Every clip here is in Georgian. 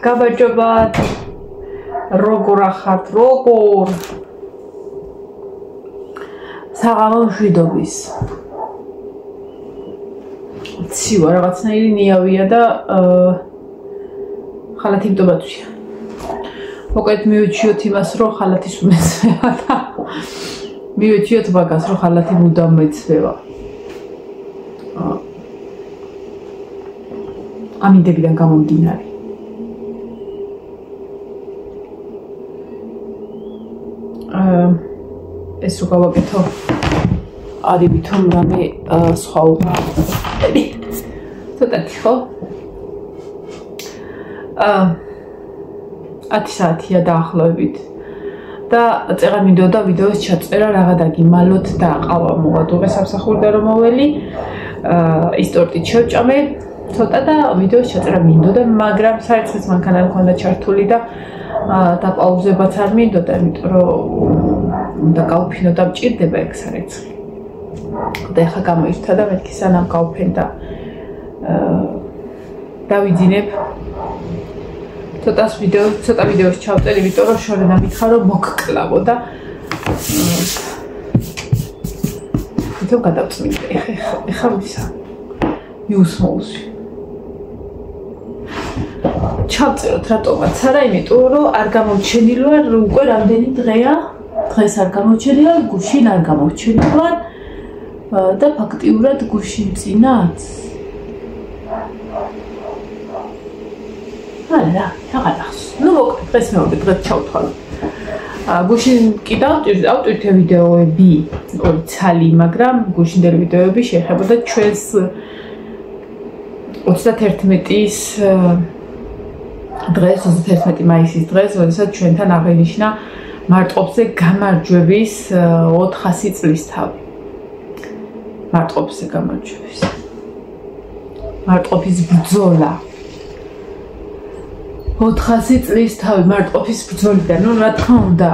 Gabajovat როგორ ახართ როგორ საღამო მშვიდობის ცივა რაღაცნაირი ნიავია და ხალათი მტობათვია მოკლედ მივეჩიოთ იმას რომ ხალათის უმეცება და მივეჩიოთ მაგას რომ ხალათი მუდამ მეცება ამინდებიდან გამომდინარე ეს რო გავაკეთო არის ვითომ რამე სხვა უბრალოდ ცოტათი ხო 10 საათია დაახლოებით და წეღარ მინდოდა ვიდეოს ჩაწერა რაღა დაგიმალოთ და აყავა მოვადუღე სამსახურიდან რომ მოველი ის ტორტით შევჭამე ცოტა და ვიდეოს ჩაწერა მინდოდა მაგრამ საერთოდ მანქანა მქონდა ჩართული და დაპაუზებაც არ მინდოდა იმიტომ რომ უნდა გავფინო და მჭირდება ეგ სარეცხი და ეხა გამოირთა და მეთქი სანამ გავფენ და დავიძინებ ცოტა ვიდეოს ჩავწერ იმიტომ რომ შორენა მითხრა რომ მოგკლავო და თვითონ გადავწმინდე ეხა ვისა იუსმოუსი ჩავწეროთ რატომაც არა იმიტომ რომ არ გამორჩენილი ვარ უკვე რამდენი დღეა დღეს არ გამორჩენილი ვარ გუშინ არ გამორჩენილი ვარ და ფაქტიურად გუშინ წინაც არა აღარახს ნუ მოკლედ დღეს მეორე დღეს ჩავთვალე გუშინ კი დავტვირთე ვიდეოები ორი ცალი მაგრამ გუშინდელი ვიდეოები შეეხებოდა ჩვენს 31-ის დღეს 31 მაისის დღეს, როდესაც ჩვენთან აღინიშნა მარტყოფზე გამარჯვების 400 წლისთავი. მარტყოფზე გამარჯვების. მარტყოფის ბრძოლა. 400 წლისთავი მარტყოფის ბრძოლიდან, ну, რა თქმა უნდა,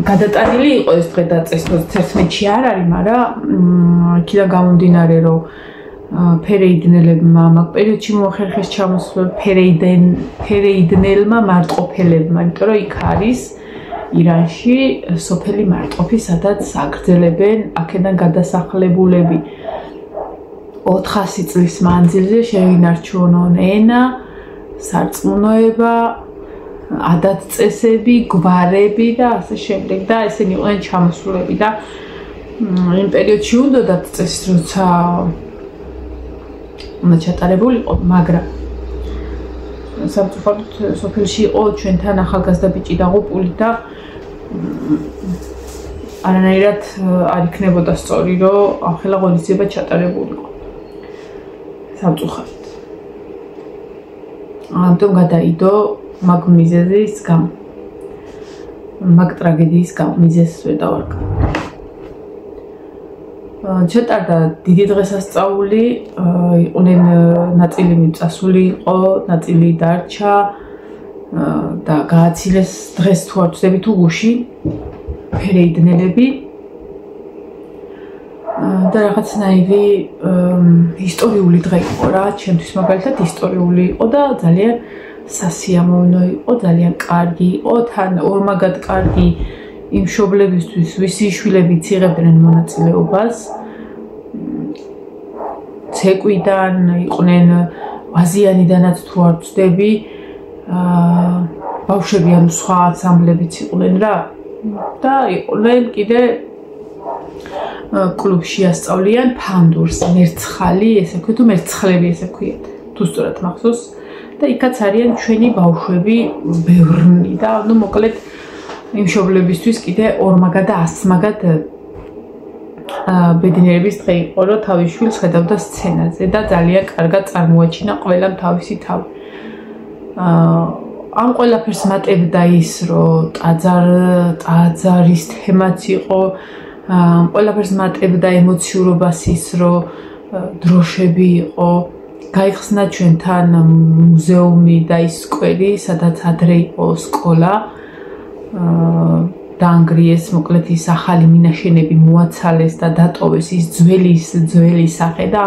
გადატანილი იყო ეს დღე და წეს 31-ში არ არის, მაგრამ იქიდან გამომდინარე, რომ ფერეიდნელებმა მაგ პერიოდში მოახერხეს ჩამოსვლა ფერეიდნელმა მარტყოფელებმა, იმიტომ რომ იქ არის ირანში სოფელი მარტყოფი, სადაც აგრძელებენ აქედან გადასახლებულები 400 წლის მანძილზე შეინარჩუნონ ენა, სარწმუნოება, ადათ-წესები, გვარები და ასე შემდეგ და ესენი იყვნენ ჩამოსულები და იმ პერიოდში უნდათ წესით როცა უნდა ჩატარებულიყო, მაგრამ სამწუხაროდ სოფელში იყო ჩვენთან ახალგაზრდა ბიჭი დაღუპული და არანაირად არ იქნებოდა სწორი, რომ ახლა ღონისძიება ჩატარებულიყო. სამწუხაროდ. ამიტომ გადაიდო მაგ მიზეზის გამო. მაგ ტრაგედიის გამო მიზეზს ვერ დავარქვა. ჩატარდა დიდი დღესასწაული, იყვნენ ნაწილი მიწასული იყო, ნაწილი დარჩა და გააცილეს დღეს თუ არ ვწდები თუ გუშინ ფერეიდნელები და რაღაცნაირი ისტორიული დღე იყო რა, ჩემთვის მაგალითად ისტორიული იყო და ძალიან სასიამოვნო იყო, ძალიან კარგი იყო, თან ორმაგად კარგი იმ მშობლებისთვის, ვისი შვილებიც იღებდნენ მონაწილეობას, ცეკვიდან იყვნენ აზიანიდანაც თუ არ ვწდები, ბავშვები ანუ სხვა ანსამბლებიც იყვნენ რა და იყვნენ კიდე კლუბში ასწავლიან ფანდურს, მერცხალი, ესე ვქვი თუ მერცხლები ესე ვქვიათ, თუ სწორად მახსოვს და იქაც არიან ჩვენი ბავშვები ბევრნი და ну მოკლედ იმ მშობლებისთვის კიდე ორმაგად და ასმაგად ბედნიერების დღე იყო, რომ თავის შვილს ხედავდა სცენაზე და ძალიან კარგად წარმოაჩინა ყველამ თავისი თავი. ამ ყველაფერს მატებდა ის, რომ ტაძარის თემაც იყო, ყველაფერს მატებდა ემოციურობას ის, რომ დროშები იყო, გაიხსნა ჩვენთან მუზეუმი და ის სკვერი, სადაც ადრე იყო სკოლა. დაანგრიეს, მოკლედ ის ახალი მინაშენები მოაცალეს და დატოვეს ის ძველი სახე და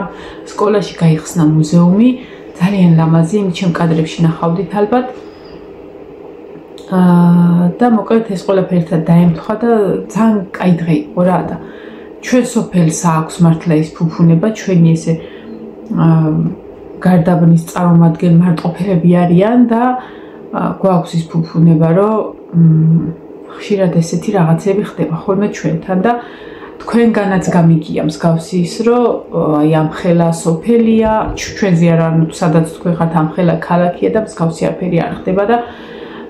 სკოლაში გაიხსნა მუზეუმი. ძალიან ლამაზი, იმით ჩემ კადრებში ნახავდით ალბათ. და მოკლედ ეს ყველაფერი ერთად დაემთხვა და ძალიან კაი დღე იყო რა და ჩვენ სოფელს აქვს მართლა ის ფუფუნება, ჩვენი ესე გარდაბნის წარმომადგენელი მარტყოფელები არიან და გვაქვს ის ფუფუნება, რომ ხშირად ესეთი რაღაცები ხდება ხოლმე ჩვენთან და თქვენგანაც გამიგია მსგავსი ის, რომ აი ამხელა სოფელია, ჩვენზე არა, სადაც თქვენ ხართ ამხელა ქალაქია და მსგავსი არაფერი არ ხდება და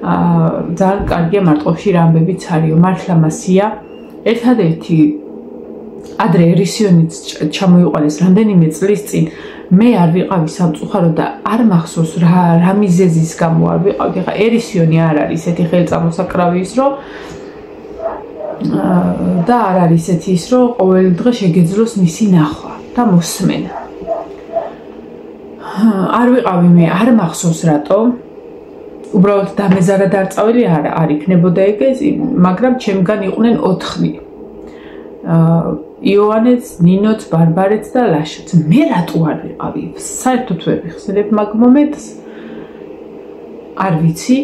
ძალიან კარგია მარტყოფში რამბებიც არისო, მართლა მასია. ერთადერთი ადრე ერისიონიც ჩამოიყვანეს რამდენიმე წლის წინ. მე არ ვიყავი სამწუხარო და არ მახსოვს რა მიზეზის გამო არ ვიყავი. ხა ერისიონი არ არის ესეთი ხელწამოსაკრავი ის, რომ და არ არის ესეთი ის, რომ ყოველი დღე შეგეძლოს მისი ნახვა და მოსმენა. არ ვიყავი მე, არ მახსოვს რატო. უბრალოდ დამეზარა დარწავილი არ იქნებოდა ეგ, მაგრამ ჩემგან იყვნენ 4. იოანეც, ნინოც, ბარბარეც და ლაშაც. მე რატო არ ვიყავი? საერთოდ ვერ ვიხსენებ მაგ მომენტს. არ ვიცი.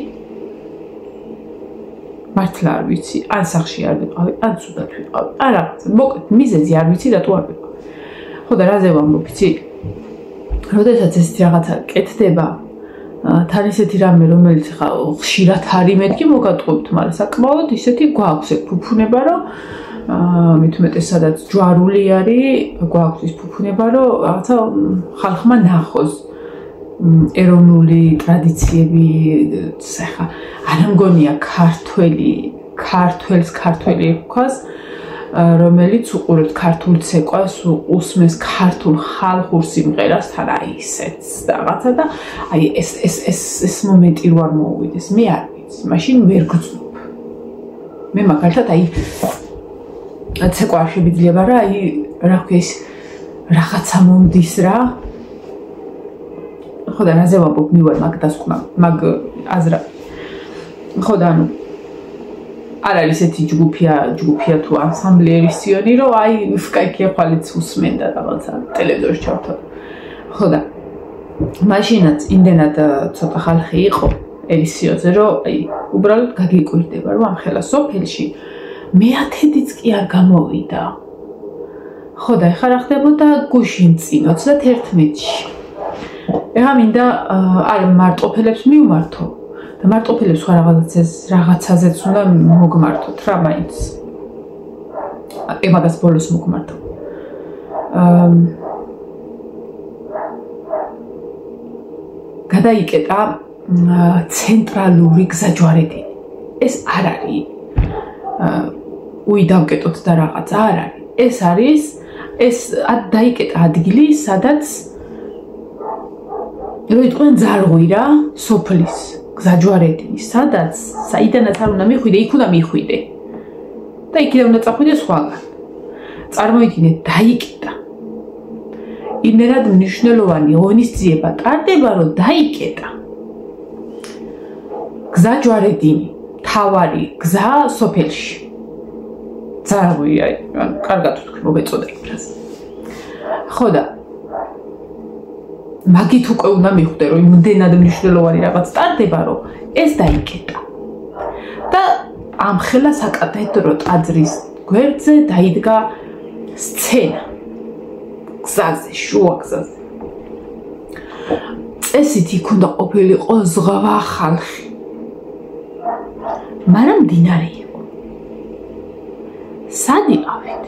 მართლა არ ვიცი. ან სახში არ ვიყავი, ან ცუდად ვიყავი. ან რაღაცა. მოკლედ, მიზეზი არ ვიცი, რატო არ ვიყავი. ხო და რაზე ვამბობ, იცი? როდესაც ესეთი რაღაცა კეთდება, თან ისეთი რამე, რომელიც ხა ხშირად არის, მეთქი მოგატყობთ, მაგრამ საკმაოდ ისეთი გვაქვს ეგ ფუფუნება, რომ მით უმეტეს სადაც ჯვარული არის, გვაქვს ის ფუფუნება, რომ რაღაცა ხალხმა ნახოს ეროვნული ტრადიციები, ხა არ მგონია ქართველს ქართველი ეკქვას, რომელიც უყურებთ ქართულ ცეკვას, უსმენს ქართულ ხალხურ სიმღერას თან აი ისეც რაღაცა და აი ეს მომენტი რო არ მოუვიდეს, მე არ ვიცი, მაშინ ვერ გძნობ. მე მაგალითად აი ცეკვა არ შეიძლება რა, აი რა ქვია ის რაღაცა მომდის რა. ხო და რაზე ვამბობ, მივარ მაგ დასკვნა, მაგ აზრა. ხო და ანუ არ არის ესეთი ჯგუფია თუ ანსამბლი ერისიონი, რომ აი ვკაიქია ხვალიც უსმენდა რაღაცა ტელევიზორში ჩავთვალ. ხო და მაშინაც იმდენად ცოტა ხალხი იყო ერისიონზე, რომ აი უბრალოდ გაგიკვირდება, რომ ამხელა სოფელში 10-დიც კი არ გამოვიდა. ხო და ეხლა რა ხდებოდა გუშინ წინ 31-ში. ეხლა მინდა არ მარტყოფელებს მივმართო. და მარტყოფელებს ხო რაღაცაზეც უნდა მოგმართოთ რა მაინც. მაგას ბოლოს მოგმართო. გადაიკეტა ცენტრალური გზაჯვარედინი. ეს არ არის უიდავკეტოთ და რაღაცა არ არის. ეს არის დაიკეტა ადგილი, სადაც რო იყვნენ ძარღვირა სოფლის გზაჯვარედინი, სადაც საიდანაც არ უნდა მიხვიდე, იქ უნდა მიხვიდე. და იქიდან უნდა წახვიდე სხვაგან. წარმოიდგინეთ, დაიკეტა. იმერად მნიშვნელოვანი ღონისძიება ტარდება, რომ დაიკეტა. გზაჯვარედინი, თავარი გზა სოფელში. ძარღვია, ანუ კარგად ვთქვი, მოგეწოდა იმ ფრაზას. ხო და მაგით უკვე უნდა მიხვდე, რომ იმდენად მნიშვნელოვანი რაღაც ტარდება, რომ ეს დაიკეტა. და ამხელა საკათედრო ტაძრის გვერდზე დაიდგა სცენა. გზაზე, შუა გზაზე. წესით იქ უნდა ყოფილიყო ზღვა ხალხი. მაგრამ მდინარე იყო. სად იყავით?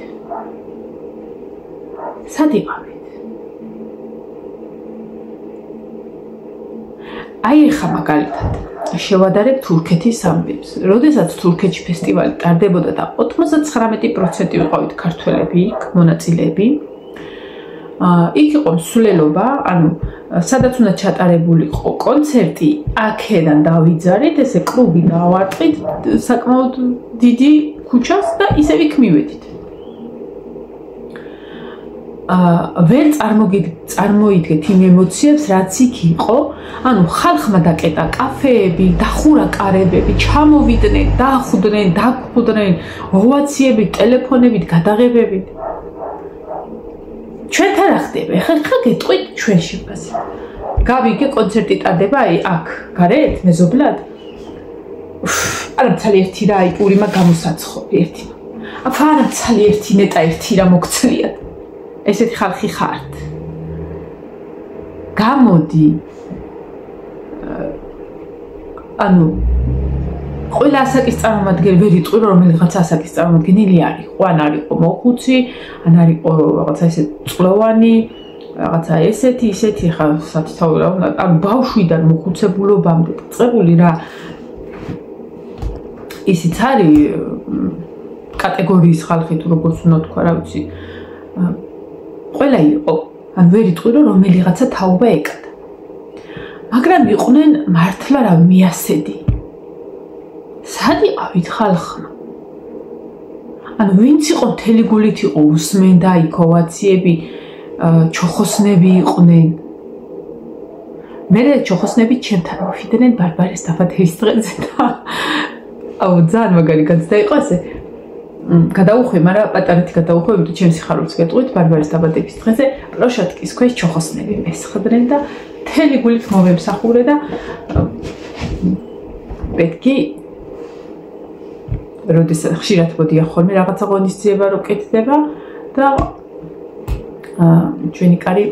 აი ეხა მაგალითად შევადარებ თურქეთის ამბებს. როდესაც თურქეთში ფესტივალი ტარდებოდა და 99% ვიყავით ქართველები იქ, მონაწილეები. იქ იყო მსვლელობა, ანუ სადაც უნდა ჩატარებულიყო კონცერტი, აქედან დავიძარით, ესე კლუბი დავარტყით, საკმაოდ დიდი ქუჩას და ისევ იქ მივედით. ვერ წარმოიდგეთ იმ ემოციებს, რაც იქ იყო. ანუ ხალხმა დაკეტა კაფეები, დახურა კარებები, ჩამოვიდნენ, დახვდნენ, დაგხვდნენ, ოვაციებით, ტელეფონებით, გადაღებებით. ჩვენთან რა ხდება? ხა გეტყვით ჩვენში ფასი. გავიგე კონცერტი ტარდება აქ, გარეთ, მეზობლად. არა ცალი ერთი რა იპურიმა გამოსაცხობი ერთი. არა ცალი ერთი ნეტა ერთი რა მოგცლიათ. ესეთი ხალხი ხართ. გამოდი. ანუ ყველა ასაკის წარმომადგენელი ვერ იტყვი რომ რომელიღაც ასაკის წარმომადგენელი არ იყო. ან არ იყო მოხუცი, ან არ იყო რაღაცა ესე წლოვანი, რაღაცა ესეთი, ხა სათითაო რა უნდა, ან ბავშვიდან მოხუცებულობამდე წებული რა. ისიც არის კატეგორიის ხალხი თუ როგორც უნდა თქვა, რა ვიცი. ყველა იყო, ან ვერ იტყვი რომ რომელიღაცა თაობა ეკადა. მაგრამ იყვნენ მართლა რა მიასედი. სად იყავით ხალხმა? ანუ ვინც იყო მთელი გულით იყო უსმენდა იქ ოვაციები, ჩოხოსნები იყვნენ. მე ჩოხოსნები ჩემთან მოვიდნენ ბარბარეს დაბადების დღეზე და აუ ძალიან მაგარი განცდა იყო ესე. გადაუხვი, მაგრამ პატარეთი გადაუხვი, იმიტომ ჩემს სიხარულს გეტყვით ბარბარეს დაბადების დღეზე პლოშატკის ქვეშ ჩოხოსნები მესხდნენ და მთელი გულით მომემსახურე და პეტკი როდესაც ხშირად მოდია ხოლმე რაღაცა ღონისძიება რო კეთდება და ჩვენი კარი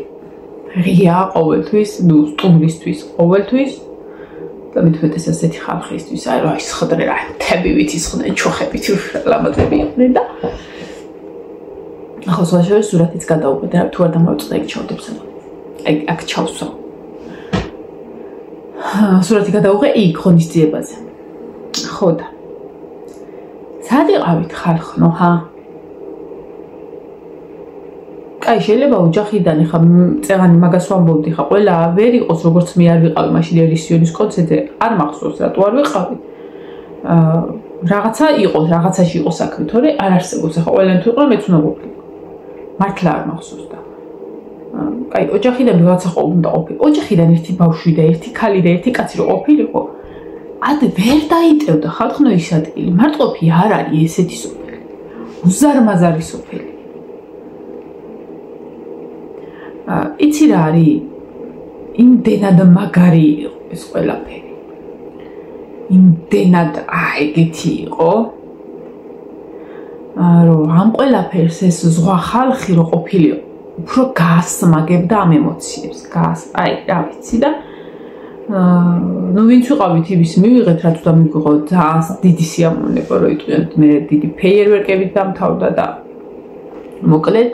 ღია ყოველთვის, ნუ სტუმრისთვის ყოველთვის და მithumetes ასეთი ხალხისთვის აი რა ისხდნენ რა თებივით ისხდნენ ჩოხებით ლამაზები იყვნენ და ახლა შეიძლება სურათიც გადაუყიდე თუ არ დამოვიწყდა იქ ჩავდებს აი აქ ჩავსვა სურათი გადაუღე იქ ღონისძიებაზე ხო და სად იყავით ხალხნო ხა აი შეიძლება ოჯახიდან ხა წეღანი მაგას ვამბობდი ხა ყველა ვერ იყოს როგორც მე არ ვიყავი მაშინ ერისიონის კონცერტზე არ მახსოვს რატო არ ვიყავი რაღაცა იყო რაღაცაში იყო საქმე თორე არ არსებობს ხა ყველანი თუ იყო მეც უნდა ყოფილიყო მართლა არ მახსოვს და აი ოჯახიდან რაღაცა უნდა ყოფილიყო ოჯახიდან ერთი ბავშვი და ერთი ქალი და ერთი კაცი რო ყოფილიყო ად ვერ დაიტევდა ხალხნო ის ადგილი მარტყოფი არ არის ესეთი სოფელი უზარმაზარი სოფელი იცი რა არის იმდენად მაგარი იყო ეს ყველაფერი იმდენად ეგეთი იყო რომ ამ ყველაფერს ეს ზღვა ხალხი რო ყოფილიყო უფრო გაასმაგებდა ამ ემოციებს აი რა ვიცი და ნუ ვინც ვიყავით იმის მივიღეთ რა თქმა უნდა მიგვიღო ძალიან დიდი სიამოვნება რო იტყვიათ მე დიდი ფეიერვერკებით დამთავრდა და მოკლედ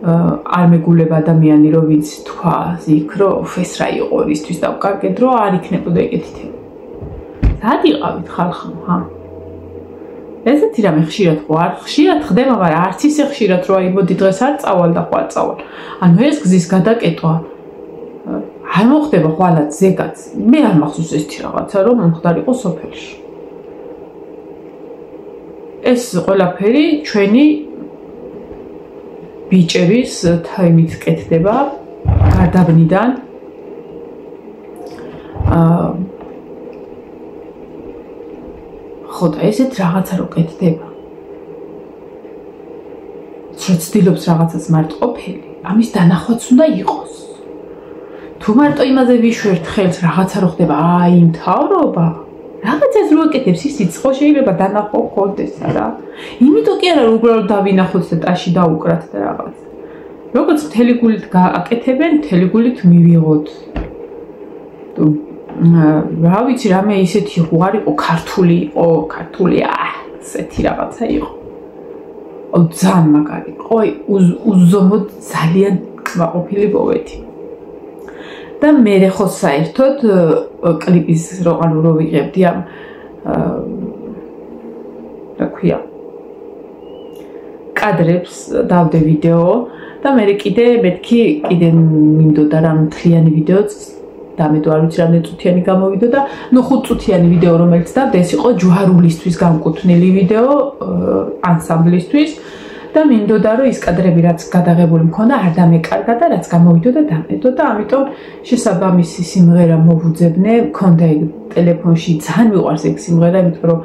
არ მეგულება ადამიანი რომ ვინც თქვას იქ რომ ეს რა იყო ისთვის დავკარგეთ რომ არ იქნებოდა ეგეთი თემა. სად იყავით ხალხო ხა? ესეთი რამე ხშირად ხო არ ხშირად ხდება, მაგრამ არც ისე ხშირად რომ აი მოდი დღეს არ წავალ და ხო არ წავალ. ანუ ეს გზის გადაკეტვა არ მოხდება ხვალაც ზეგაც. მე არ მახსოვს ესეთი რაღაცა რომ მომხდარიყო სოფელში. ეს ყველაფერი ჩვენი ბიჭების თაიმით კეთდება გარდაბნიდან ხო და ესეთ რაღაცა რო კეთდება ცდილობს რაღაცას მარტყოფელი ამის დანახვაც უნდა იყოს თუ მარტო იმაზე ვიშვერთ ხელს რაღაცა რო ხდება აი მთავრობა რაღაცას რო აკეთებს ისიც ხო შეიძლება დანახო ხოდეს რა იმიტომ კი არა რომ უბრალოდ დავინახოთ და ტაში დაუკრათ და რაღაც როგორც მთელი გულით გააკეთებენ მთელი გულით მივიღოთ რა ვიცი რამე ისეთი ხო არ იყო ქართული ასეთი რაღაცა იყო ძალიან მაგარი ყო უზომოდ ძალიან კმაყოფილი მოვედი და მე ხო საერთოდ კლიპის რო ვიღებდი ამ რა ქვია კადრებს დავდე ვიდეო და მე კიდე მეთქი კიდე მინდოდა რა მთლიანი ვიდეოც და მე თუ არ ვიცი რამდენი წუთიანი გამოვიდო და ნუ 5 წუთიანი ვიდეო რომელიც დავდე ეს იყო ჯვარულისთვის განკუთვნილი ვიდეო ანსამბლისთვის და და მინდოდა რომ ის კადრები რაც გადაღებული მქონდა არ დამეკარგა და რაც გამოვიდოდა დამედო და ამიტომ შესაბამისი სიმღერა მოვუძებნე მქონდა ეგ ტელეფონში ძალიან მიყვარს ეგ სიმღერა იმიტომ რომ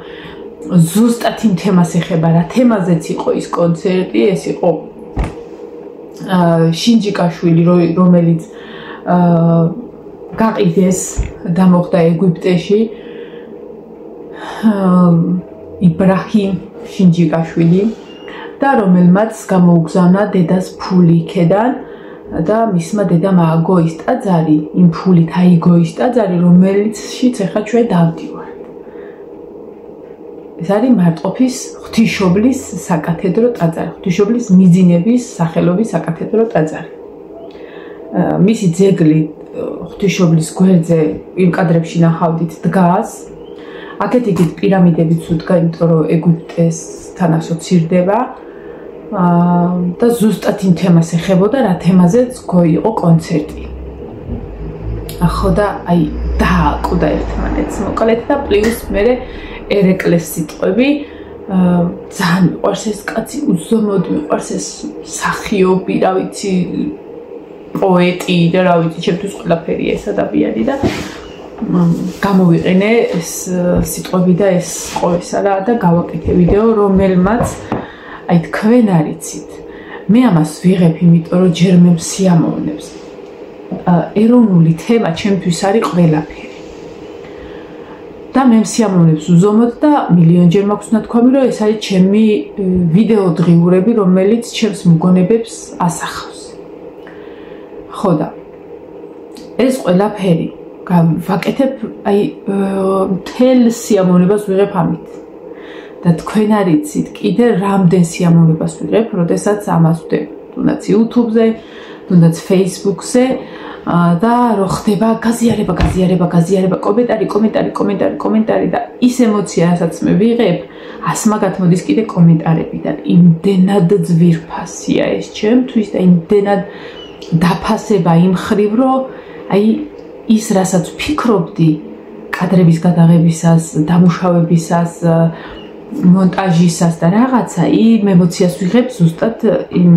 ზუსტად იმ თემას ეხება რა თემაზეც იყო ის კონცერტი ეს იყო შინჯიკაშვილი რომელიც გაყიდეს და მოხდა ეგვიპტეში იბრაჰიმ შინჯიკაშვილი და რომელმაც გამოუგზავნა დედას ფული იქედან და მისმა დედამ ააგო ის ტაძარი იმ ფულით აიგო ის ტაძარი რომელიცშიც ახლა ჩვენ დავდივართ ეს არის მარტყოფის ღვთისმშობლის საკათედრო ტაძარი ღვთისმშობლის მიძინების სახელობის საკათედრო ტაძარი მისი ძეგლი ღვთისმშობლის გვერდზე იმ კადრებში ნახავდით დგას აქეთ იქით პირამიდებიც უდგა იმიტომ რომ ეგვიპტესთან ასოცირდება და ზუსტად იმ თემას ეხებოდა რა თემაზეც იყო კონცერტი ხო და აი დააკვდა ერთმანეთს მოკლედ და პლუს მე ერეკლეს სიტყვები ძალიან მიყვარს ეს კაცი უზომოდ მიყვარს ეს მსახიობი რა ვიცი პოეტი და რა ვიცი ჩემთვის ყველაფერია ეს ადამიანი და გამოვიყენე ეს სიტყვები და ეს ყოველსა რა და გავაკეთე ვიდეო რომელმაც აი თქვენ არიცით მე ამას ვიღებ იმიტომ რომ ჯერ მე მსიამოვნებს ეროვნული თემა ჩემთვის არის ყველაფერი და მე მსიამოვნებს უზომოდ და მილიონჯერ მაქვს ნათქვამი რომ ეს არის ჩემი ვიდეო დღიურები რომელიც ჩემს მოგონებებს ასახავს ხო და ეს ყველაფერი ვაკეთებ აი მთელ სიამოვნებას ვიღებ ამით და თქვენ არიცით კიდე რამდენ სიამოვნებას ვიღებ როდესაც ამას ვდებ თუნდაც YouTube-ზე თუნდაც Facebook-ზე და რო ხდება გაზიარება კომენტარი და ის ემოცია რასაც მე ვიღებ ას მაგათ მოდის კიდე კომენტარებიდან იმდენად ძვირფასია ეს ჩემთვის და იმდენად დაფასება იმ ხრივ რომ აი ის რასაც ვფიქრობდი კადრების გადაღებისას დამუშავებისას მონტაჟისას და რაღაცა იმ ემოციას ვიღებ ზუსტად იმ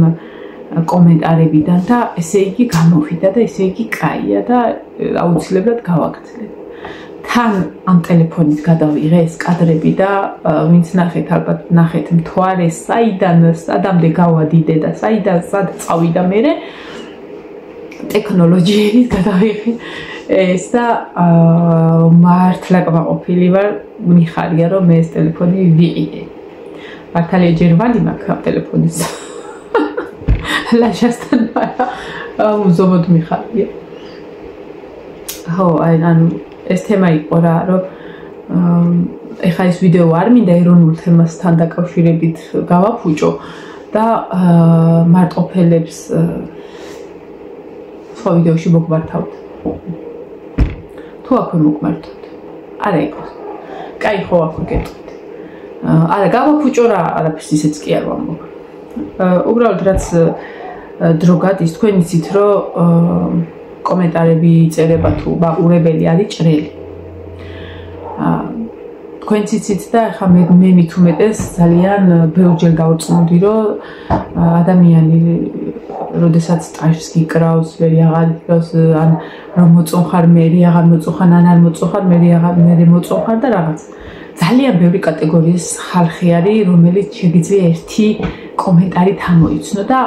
კომენტარებიდან და ესე იგი გამოვიდა და ესე იგი კაია და აუცილებლად გავაგრძელებ. თან ამ ტელეფონით გადავიღე ეს კადრები და ვინც ნახეთ ალბათ ნახეთ მთვარე სადამდე გავადიდე და სად წავიდა მე ტექნოლოგიებით გადავიღე ეს და მართლა ყოფილი ვარ მიხარია რომ მე ეს ტელეფონი ვიყიდე. მართალია ჯერ ვალი მაქვს ამ ტელეფონის ლაშასთან უზომოდ მიხარია. ხო, ანუ ეს თემა იყო რა, რომ ეხა ეს ვიდეო არ მინდა ეროვნულ თემასთან დაკავშირებით გავაფუჭო და მარტყოფელებს სხვა ვიდეოში მოგმართავთ. თუ აქვე მოგმართოთ. არა იყოს. კაი ხო აქვე გეტყვით. არა გავაფუჭო რა, არაფერს ისეც კი არ ვამბობ. უბრალოდ რაც დრო გადის თქვენ იცით რომ კომენტარები იწერება თუ მაყურებელი არის ჭრელი. თქვენ იცით და ახლა მე მით უმეტეს ძალიან ბევრჯერ გავწმუნდი რომ ადამიანი როდესაც ტაშს გიკრავს, ვერი აღარ იკრავს, ან რომ მოწონხარ მე აღარ მოწონხარ, ან არ მოწონხარ მე აღარ მე მოწონხარ და რაღაც. ძალიან ბევრი კატეგორიის ხალხი არის, რომელიც შეგიძლია ერთი კომენტარით ამოიცნო და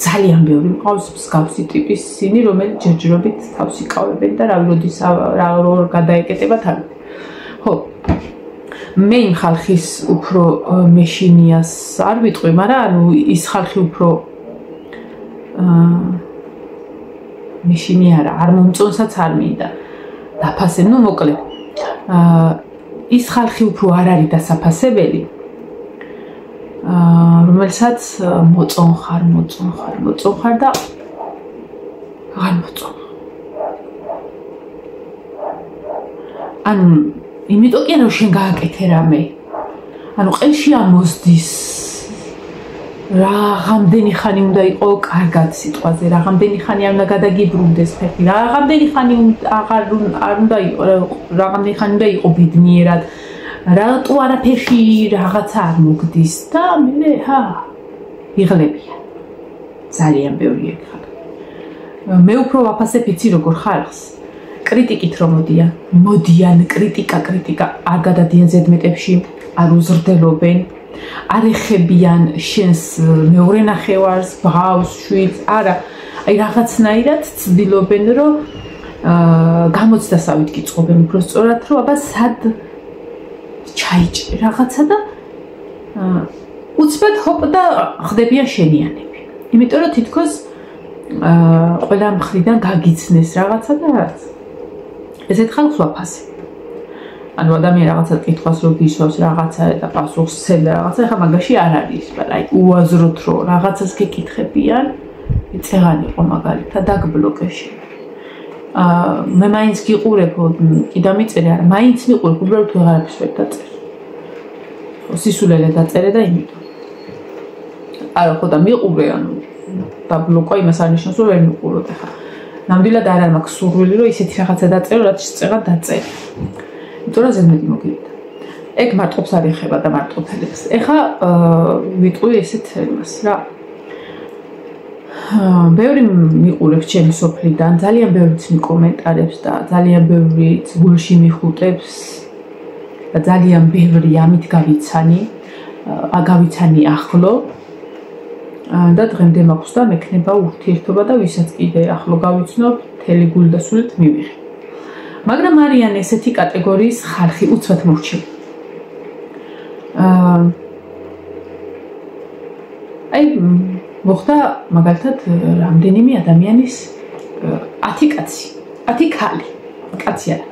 ძალიან ბევრი მყავს მსგავსი ტიპის ისინი, რომელიც ჯერჯერობით თავს იკავებენ და როდის რა გადაეკეტებათ ამით. ხო. მე იმ ხალხის უფრო მეშინიას არ ვიტყვი, მაგრამ ანუ ის ხალხი უფრო მეშინი არ მომწონსაც არ მინდა. დაფასე, ნუ მოკლედ. ის ხალხი უფრო არ არის დასაფასებელი. რომელსაც მოწონხარ და არ მოწონხარ. ანუ იმიტომ კი რომ შენ გააკეთე რამე. ანუ ყელში ამოსდის რაღაცენი ხანი უნდა იყო კარგად სიტყვაზე, რაღაცენი ხანი არ უნდა გადაგიბრუნდეს ფეხი, რაღაცენი ხანი არ უნდა იყო, რაღაცენი ხანი უნდა იყო ბედნიერად. რატო არაფერში რაღაცა არ მოგდის და მე იღლებიან. ძალიან ბევრი ეგ ხალხი. მე უფრო ვაფასებ იცი როგორ ხალხს. კრიტიკით რომ მოდიან, კრიტიკა, არ გადადიან ზედმეტებში, არ უზრდელობენ, არ ეხებიან შენს მეორე ნახევარს, ბავშვს, შვილს, არა, აი რაღაცნაირად ცდილობენ რომ გამოცდასავით გიწყობენ უფრო სწორად, რომ აბა სად ჩაიჭრე რაღაცა და უცბად ჰოპ და ხდებიან შენიანები. იმიტომ რომ თითქოს ყველა მხრიდან გაგიცნეს რაღაცა და რაც. ესეთ ხალხს ვაფასებ. ანუ ადამიანი რაღაცა კითხვას რო გისვავს რაღაცა და პასუხს ცემა რაღაცა, ხა მაგაში არ არის, მაგრამ აი უაზროთ რომ რაღაცას გეკითხებიან, წეღან იყო მაგალითად დაგბლოკე შენ. მე მაინც გიყურებ, კიდე მიწერე, არა, მაინც მიყურებ, უბრალოდ ვეღარაფერს ვერ დაწერე. სისულელე დაწერე და იმიტომ. არა, ხო და მიყურე, ანუ დაბლოკა იმას არ ნიშნავს, რომ ვერ მიყუროთ ახლა. ნამდვილად არ მაქვს სურვილი, რომ ისეთი რაღაცა დაწერო, რაც წეღად დაწერე. იმიტომ რომ ზედმეტი მოგივიდა. ეგ მარტყოფს არ ეხება და მარტყოფელებს. ეხა ვიტყვი ესეთ იმას რა. ბევრი მიყურებს ჩემი სოფლიდან, ძალიან ბევრიც მიკომენტარებს და ძალიან ბევრიც გულში მიხუტებს და ძალიან ბევრი ამით გავიცანი ახლო და დღემდე მაქვს და მექნება ურთიერთობა და ვისაც კიდე ახლო გავიცნობ, მთელი გული და სულით მივიღე. მაგრამ არიან ესეთი კატეგორიის ხალხი უცბად მორჩები. აი მოხდა მაგალითად რამდენიმე ადამიანის 10 კაცი, 10 ქალი, კაცი არა.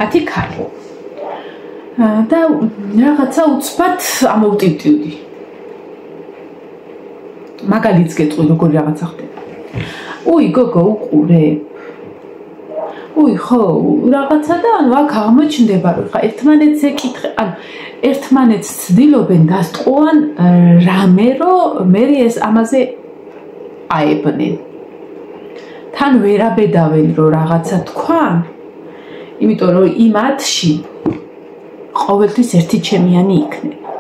10 ქალი. და რაღაცა უცბად ამოვტივტივდი. მაგალითს გეტყვი როგორი რაღაცა ხდება. უი გოგო უყურებ. უი ხო, რაღაცა და ანუ აქ აღმოჩნდება რომ ხა ერთმანეთს ეკითხე, ანუ ერთმანეთს ცდილობენ დასტყუან რამე რომ მე ეს ამაზე აებნენ. თან ვერ აბედავენ რომ რაღაცა თქვან, იმიტომ რომ იმათში ყოველთვის ერთი ჩემიანი იქნება.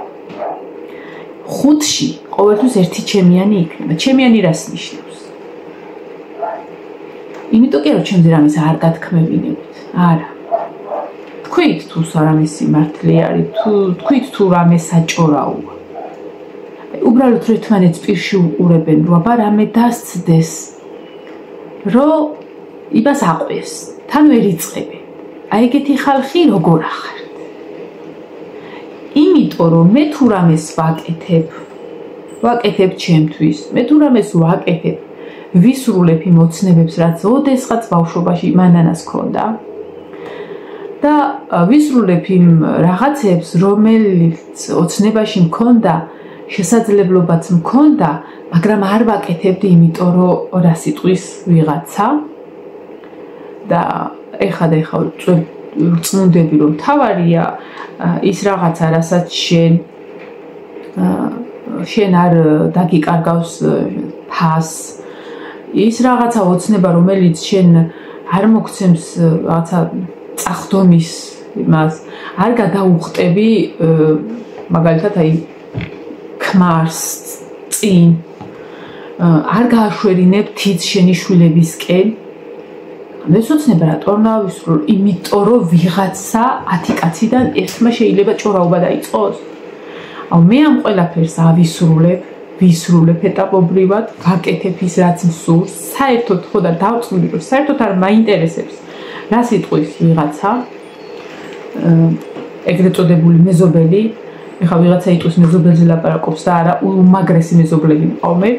5-ში ყოველთვის ერთი ჩემიანი იქნება. ჩემიანი რას ნიშნავს? იმიტომ კი რომ ჩემზე რამეს არ გათქმევინებთ. არა. თქვით თუ სარამის სიმართლე არის, თქვით თუ რამე საჭორაოა. უბრალოდ ერთმანეთს პირში უყურებენ, რომ აბა რამე დასცდეს, რომ იმას აყვეს, თან ვერ იწყებენ. აი ეგეთი ხალხი როგორ ახართ? იმიტომ რომ მე თუ რამეს ვაკეთებ ჩემთვის, მე თუ რამეს ვაკეთებ, ვისრულებ იმ ოცნებებს, რაც ოდესღაც ბავშვობაში მანანას ქონდა და ვისრულებ იმ რაღაცებს, რომელიც ოცნებაში მქონდა, შესაძლებლობაც მქონდა, მაგრამ არ ვაკეთებდი, იმიტომ რომ რა სიტყვის ვიღაცა და ეხა ვწმუნდები, რომ თავარია ის რაღაცა, რასაც შენ არ დაგიკარგავს ფასს, ის რაღაცა ოცნება, რომელიც შენ არ მოგცემს რაღაცა წახდომის იმას, არ გადაუხტები მაგალითად აი ქმარს წინ, არ გააშვერინებ თიც შენი შვილებისკენ. ეს ოცნება რატო არ ვისრულო? იმიტომ რომ ვიღაცა 10 კაციდან ერთმა შეიძლება ჭორაობა დაიწყოს. აუ მე ამ ყველაფერს ვისრულებ ეტაპობრივად, ვაკეთებ ის რაც მსურს, საერთოდ ხო და დავწვდი რომ საერთოდ არ მაინტერესებს რა სიტყვის ვიღაცა. ეგრეთ წოდებული მეზობელი, ეხლა ვიღაცა იტყვის მეზობელზე ლაპარაკობს და არა უმაგრესი მეზობლები მყავმენ.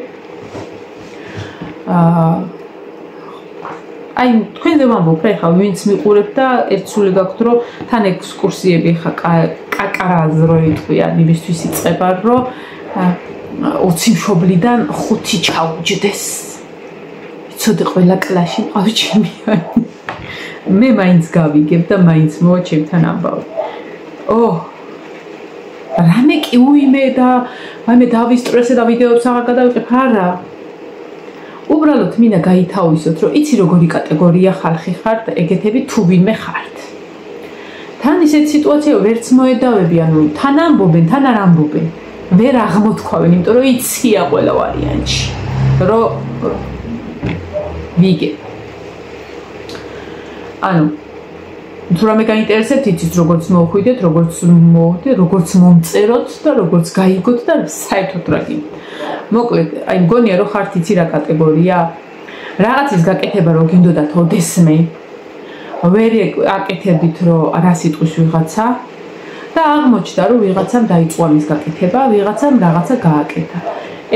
აი თქვენზე ვამბობ, ეხლა ვინც მიყურებ და ერთსული გაქვთ, რომ თან ექსკურსიები ხა კაკარაზ რო იტყვიან, იმისთვის იწყება, რომ 20 მშობლიდან 5 ჩაუჯდეს. იცოდე ყველა კლასში მყავს ჩემიანი. მე მაინც გავიგებ და მაინც მოვა ჩემთან ამბავი. რამე კი უიმე და მე დავისტრესე და ვიდეოებს აღარ გადავიყებ, არა. უბრალოდ მინდა გაითავისოთ, რომ იცი როგორი კატეგორია ხალხი ხართ, ეგეთები თუ ვინმე ხართ. თან ისეთ სიტუაცია ვერც მოედავები, ანუ თან ამბობენ, თან არ ამბობენ. ვერ აღმოთქვავენ, იმიტომ რომ იცია ყველა ვარიანტში, რომ ვიგე. ანუ თუ რამე გაინტერესებთ, იცით როგორც მოვხვიდეთ, როგორც მოვხვდეთ, როგორც მომწეროთ და როგორც გაიგოთ და საერთოდ რა გინდ. მოკლედ, აი მგონია რომ ხართ იცი რა კატეგორია? რაღაცის გაკეთება რო გინდოდათ ოდესმე, ვერ აკეთებდით რომ რა სიტყვის ვიღაცა და აღმოჩნდა რომ ვიღაცამ დაიწყო ამის გაკეთება, ვიღაცამ რაღაცა გააკეთა.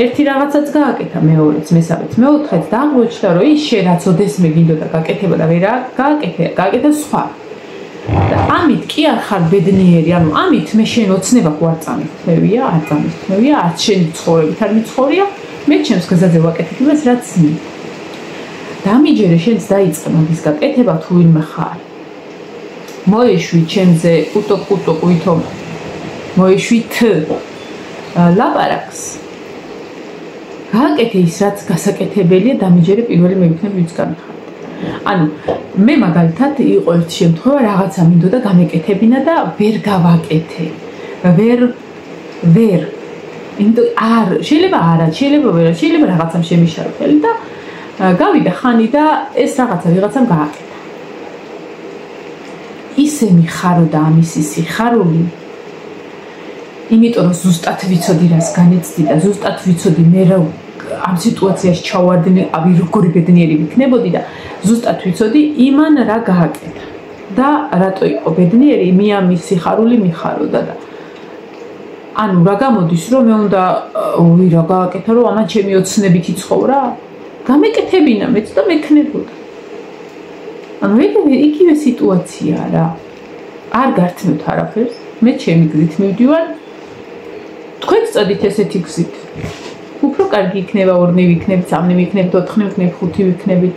ერთი რაღაცაც გააკეთა, მეორეც, მესამეც, მეოთხეც და აღმოჩნდა რომ ის შენ რაც ოდესმე გინდოდა გაკეთება და ვერ გააკეთა სხვა. და ამით კი არ ხარ ბედნიერი, ანუ ამით მე შენ ოცნება არ წამიხმევია, არ წამიხმევია, არც შენი ცხოვრებით არ მიცხოვრია, მე ჩემს გზაზე ვაკეთებ იმას, რაც მე. დამიჯერე შენც დაიწყე მაგის გაკეთება თუ ვინმე ხარ. მოეშვი ჩემზე კუტო ვითომ მოეშვი თ ლაპარაკს. გააკეთე ის რაც გასაკეთებელია, დამიჯერე პირველი მე ვიქნები ვინც განხარ. ანუ მე მაგალითად იყო ერთ შემთხვევა რაღაცა მინდოდა გამეკეთებინა და ვერ გავაკეთე. ვერ იმიტომ არ შეიძლება არა, შეიძლება ვერ, შეიძლება რაღაცამ შემიშარდელი და გავიდა ხანი და ეს რაღაცა ვიღაცამ გააკეთა. ისე მიხარო და ამისი სიხარული. იმიტომ რომ ზუსტად ვიცოდი რას განიცდი და ზუსტად ვიცოდი მე რა ამ სიტუაციაში ჩავარდნიყავი, როგორი ბედნიერი ვიქნებოდი და ზუსტად ვიცოდი იმან რა გააკეთა. და რატო იყო ბედნიერი, მე ამის სიხარული მიხაროდა და ანუ რა გამოდის რომ მე უნდა რა გააკეთა რომ ამან ჩემი ოცნებით იცხოვრა? გამეკეთებინა მეც და მექნებოდა. ანუ იგივე სიტუაცია რა. არ გართმევთ არაფერს, მე ჩემი გზით მივდივარ. თქვენც წადით ესეთი გზით. უფრო კარგი იქნება, ორნი ვიქნებით, სამნი ვიქნებით, ოთხნი ვიქნებით, ხუთი ვიქნებით.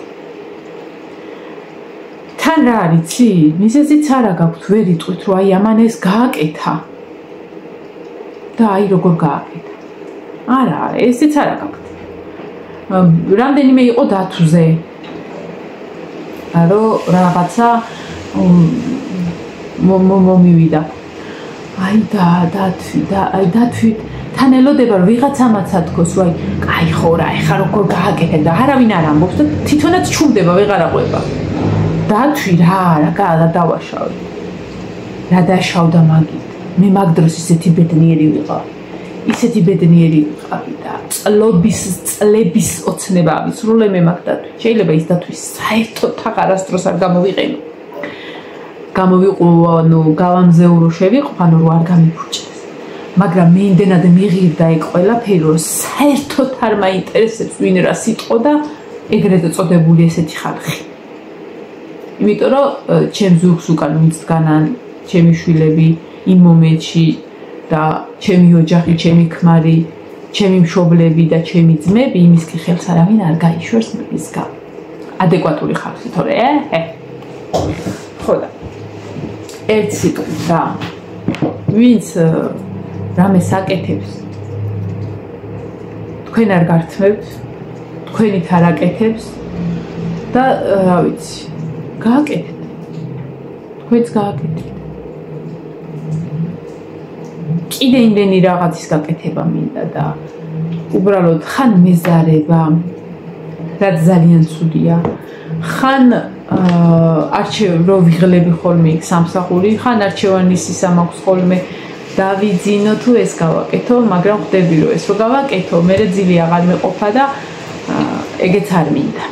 თან რა არიცი? მიზეზიც არა გაქვთ, ვერ იტყვით რომ აი ამან ეს გააკეთა. და აი როგორ გააკეთა. არა, ესეც არა გაქვთ. რამდენიმე იყო დათვზე. რომ რაღაცა მომივიდა. აი დათვი თან ელოდება რომ ვიღაცამაც ათქოს, რომ აი, კაი ხო რა, ეხა როგორ გააკეთე და არავინ არ ამბობს და თვითონაც ჩუმდება, ვეღარ აყვება. დათვი რა დავაშავე. რა დაშავდა მაგით. მე მაგ დროს ისეთი ბედნიერი ვიყავი. ისეთი ბედნიერი ვიყავი და წლების ოცნება ავისრულე მე მაგ დათვი. შეიძლება ის დათვი საერთოდ აღარასდროს არ გამოვიყენო. გამოვიყო, გავამზეურო შევიყო, რომ არ გამიფუჭეს. მაგრამ მე იმდენად მიღირდა ეგ ყველაფერი, რომ საერთოდ არ მაინტერესებს ვინ რა სიტყვა და ეგრეთ წოდებული ესეთი ხალხი. იმიტომ რომ ჩემ ზურგს უკან ვინც დგანან ჩემი შვილები იმ მომენტში და ჩემი ოჯახი, ჩემი ქმარი, ჩემი მშობლები და ჩემი ძმები, იმის კი ხელს არავინ არ გაიშვერს მის გამო. ადეკვატური ხალხი თორე, ხო და ერთ სიტყვით რა, ვინც რამეს აკეთებს, თქვენ არ გართმევთ, თქვენით არ აკეთებს და რა ვიცი, გააკეთეთ, თქვენც გააკეთეთ. კიდე იმდენი რაღაცის გაკეთება მინდა და უბრალოდ ხან მეზარება, რაც ძალიან ცუდია, ხან რო ვიღლები ხოლმე იქ სამსახური, ხან არჩევანის ისა მაქვს ხოლმე დავიძინო თუ ეს გავაკეთო, მაგრამ ხვდები რომ ეს რო გავაკეთო, მე ძილი აღარ მეყოფა და ეგეც არ მინდა.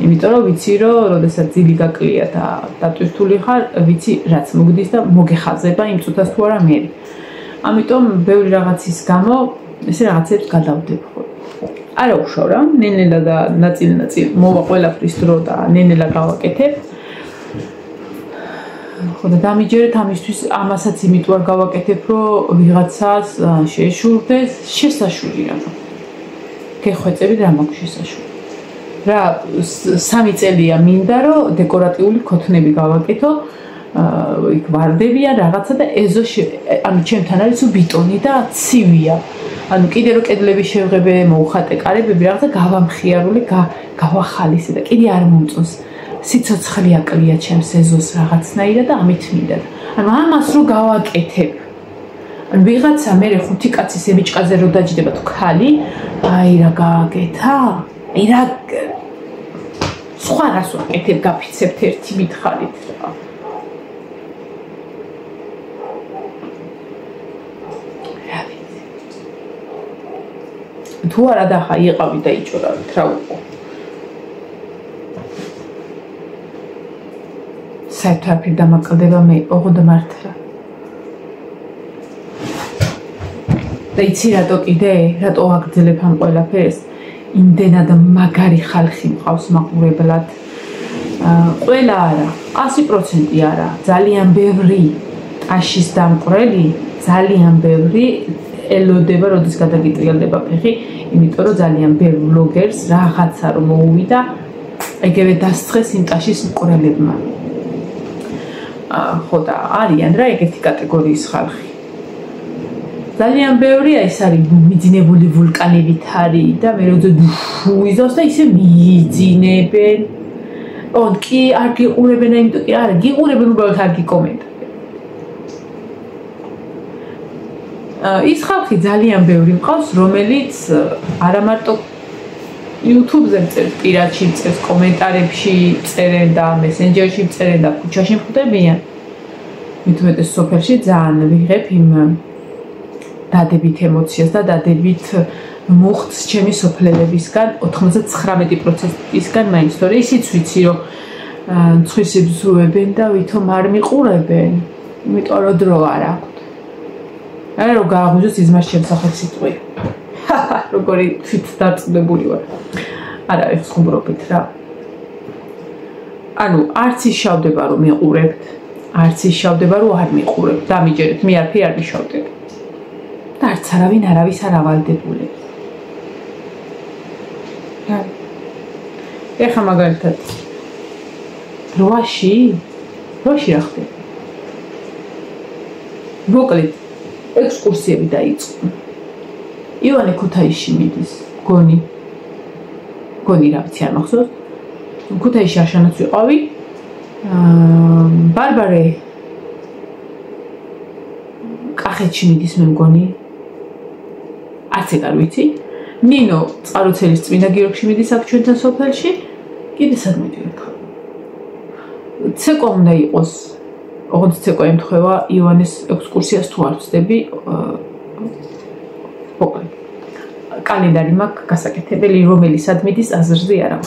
იმიტომ რომ ვიცი რომ როდესაც ძილი გაკლია და დატვირთული ხარ, ვიცი რაც მოგდის და მოგეხაზება იმ წუთას თუ არა მე. ამიტომ ბევრი რაღაცის გამო ესე რაღაცებს გადავდებ ხოლმე. არა უშავ რა, ნენელა და ნაწილ მოვა ყველაფრის დრო და ნენელა გავაკეთებ. ხო და დამიჯერეთ ამისთვის ამასაც იმიტომ არ გავაკეთებ, რომ ვიღაცას შეშურდეს, შესაშურია. გეხვეწები რა მაქვს შესაშური. რა 3 წელია მინდა რომ დეკორატიული ქოთნები გავაკეთო. იქ ვარდებიან რაღაცა და ეზო ანუ ჩემთან არის ბიტონი და ცივია. ანუ კიდე რო კედლები შევღებე, მოუხატე კარებები, რაღაცა გავამხიარული, გავახალისე და კიდე არ მომწონს. სიცოცხლე აკლია ჩემს ეზოს რაღაცნაირად და ამით მინდა. ანუ ამას რო გავაკეთებ. ან ვიღაცა მე 5 კაცის ემიჭყაზე რო დაჯდება თუ ქალი, აი რა გააკეთა? აი რა სხვა რას ვაკეთებ გაფიცებთ ერთი მითხარით რა. თუ არა და ხა იყავი და იჭორავით რა უყო. საერთოდ დამაკლდება მე ოღონდ მართლა. და იცი რატო კიდე? რატო აგძლებ ამ ყველაფერს? იმდენად მაგარი ხალხი მყავს მაყურებლად. ყველა არა, 100% არა, ძალიან ბევრი ტაშის დამყრელი, ძალიან ბევრი ელოდება, როდის გადაგიტრიალდება ფეხი, იმიტომ რომ ძალიან ბევრ ბლოგერს რაღაცა რომ მოუვიდა, ეგევე დასწრეს იმ ტაშის მყრელებმა. ხო და არიან რა ეგეთი კატეგორიის ხალხი. ძალიან ბევრია ეს არის მიძინებული ვულკანებით არის და მე როცა ვიზავს და ისე მიძინებენ. ოღონდ კი არ გიყურებენ, იმიტომ კი არა, გიყურებენ უბრალოდ არ გიკომენტარებენ. ის ხალხი ძალიან ბევრი მყავს, რომელიც არა მარტო YouTube-ზე წერს, პირადში წერს, კომენტარებში წერენ და მესენჯერში წერენ და ქუჩაში მხვდებიან. მით უმეტეს სოფელში ძალიან ვიღებ იმ დადებით ემოციას და დადებით მუხტს ჩემი სოფლელებისგან 99%-ისგან მაინც თორე ისიც ვიცი რომ ცხვირს იბზუებენ და ვითომ არ მიყურებენ, იმიტომ რომ დრო არ აქვთ. არა რომ გააღვიძოს იზმას შემსახებ სიტყვი. როგორი თვით დაწუნებული ვარ. არა ეს ხუმრობით რა. ანუ არც ისშავდება რომ მიყურებთ, არც ისშავდება რომ არ მიყურებთ. დამიჯერეთ, მე არაფერი არ მიშავდებ. და არც არავინ არავის არ ავალდებულებს. ეხა მაგალითად რვაში რა ხდება? მოკლედ ექსკურსიები დაიწყო. ივანე ქუთაისში მიდის, გონი რა ვიცი არ მახსოვს. ქუთაისში აშანაც ვიყავი. ბარბარე კახეთში მიდის მე მგონი. არც ეგ არ ვიცი. ნინო წყაროცელის წმინდა გიორგში მიდის აქ ჩვენთან სოფელში. კიდე სად მიდივართ? ცეკვა უნდა იყოს. ოღონდ ცეკვა ემთხვევა ივანეს ექსკურსიას თუ არ ვწდები. კალენდარი მაქვს გასაკეთებელი, რომელიც სად მიდის აზრზე არა.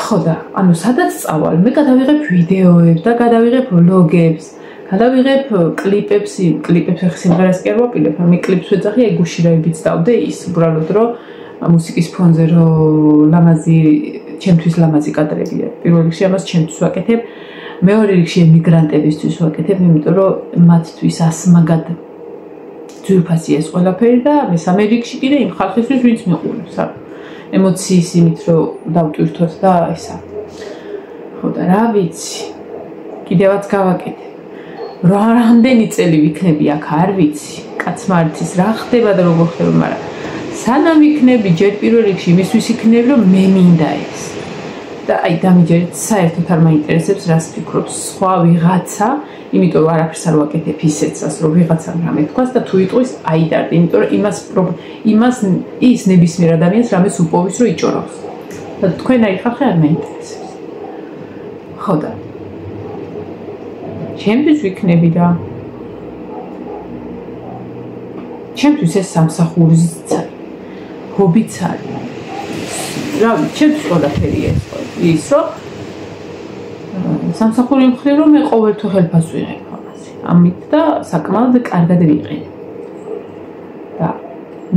ხო და ანუ სადაც წავალ, მე გადავიღებ ვიდეოებს და გადავიღებ ვლოგებს. გადავიღებ კლიპებს სიმღერას კი არ ვაპირებ, მე კლიპს ვეძახი, აი გუშინაებიც დავდე ის უბრალოდ რომ მუსიკის ფონზე რომ ლამაზი, ჩემთვის ლამაზი კადრებია. პირველ რიგში ამას ჩემთვის ვაკეთებ, მეორე რიგში ემიგრანტებისთვის ვაკეთებ, იმიტომ რომ მათთვის ასმაგად ძვირფასია ეს ყველაფერი და მესამე რიგში კიდე იმ ხალხისთვის, ვინც მიყურებს, ემოციის იმით რომ დავტვირთოთ და ესა. ხო და რა ვიცი, კიდევაც გავაკეთე. რამდენი წელი ვიქნები აქ არ ვიცი, კაცმა არ იცის რა ხდება და როგორ ხდება, მაგრამ სანამ ვიქნები ჯერ პირველ რიგში იმისთვის ვიქნები რომ მე მინდა ეს. და აი დამიჯერეთ საერთოდ არ მაინტერესებს რას ფიქრობს სხვა ვიღაცა, იმიტომ რომ არაფერს არ ვაკეთებ ისეცას რომ ვიღაცამ რამე თქვას და თუ იტყვის აიდარდი, იმიტომ რომ იმას ის ნებისმიერ ადამიანს რამეს უპოვის რომ იჭორავს. და თქვენაი ხალხი არ მაინტერესებს. ხო და ჩემთვის ვიქნები და ჩემთვის ეს სამსახურიც არის, ჰობიც არის. რა ვიცი, ჩემთვის ყველაფერია ის რომ სამსახური მხრივ რომ მე ყოველთვის ხელფას ვიღებ ამაზე. ამით და საკმაოდ კარგად ვიყენებ. და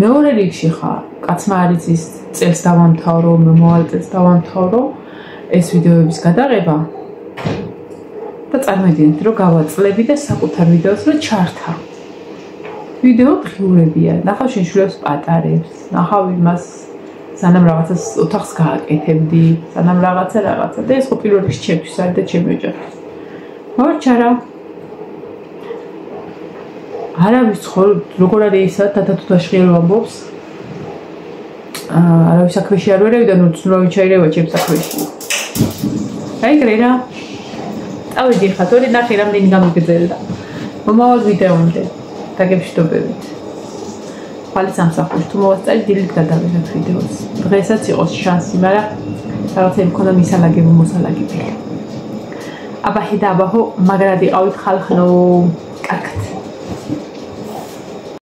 მეორე რიგში ხარ, კაცმა არ იცის წელს დავამთავრო, მომავალ წელს დავამთავრო ეს ვიდეოების გადაღება. და წარმოიდგინეთ რომ გავაწლები და საკუთარ ვიდეოს რომ ჩართავ. ვიდეო ღიურებია, ნახავ შეშლებს პატარებს, ნახავ იმას სანამ რაღაცას ოთახს გააკეთებდი, სანამ რაღაცა და ეს ხო პირველ რიგში ჩემთვის არის და ჩემი ოჯახის. მორჩარა. არავის ხო როგორ არის ისა თათათუთაშხიელ ვამბობს. არავის საქმეში არ ვერევი და ნუცნურავი ჩაირევა ჩემ საქმეში. აი გრენა. ავიდი ხა თორე ნახე რამდენი გამიგრძელდა. მომავალ ვიდეომდე დაგემშვიდობებით. ხვალ სამსახურში თუ მოვასწარი დილით გადავიღებ ვიდეოს. დღესაც იყოს შანსი, მაგრამ რაღაცა მქონდა მისალაგები მოსალაგებელი. აბა ჰედა აბაჰო მაგრად იყავით ხალხნო კარგად